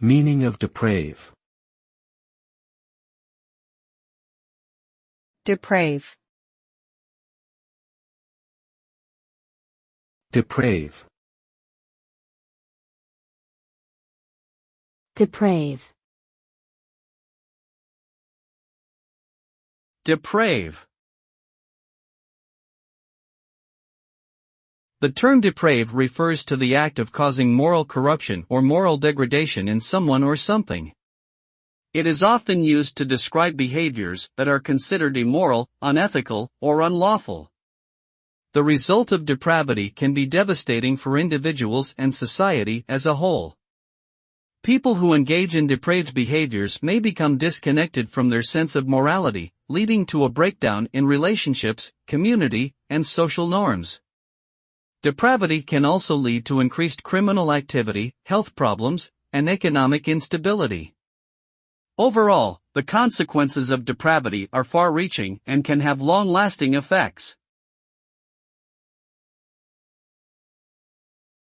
Meaning of deprave. Deprave. Deprave. Deprave. Deprave. The term deprave refers to the act of causing moral corruption or moral degradation in someone or something. It is often used to describe behaviors that are considered immoral, unethical, or unlawful. The result of depravity can be devastating for individuals and society as a whole. People who engage in depraved behaviors may become disconnected from their sense of morality, leading to a breakdown in relationships, community, and social norms. Depravity can also lead to increased criminal activity, health problems, and economic instability. Overall, the consequences of depravity are far-reaching and can have long-lasting effects.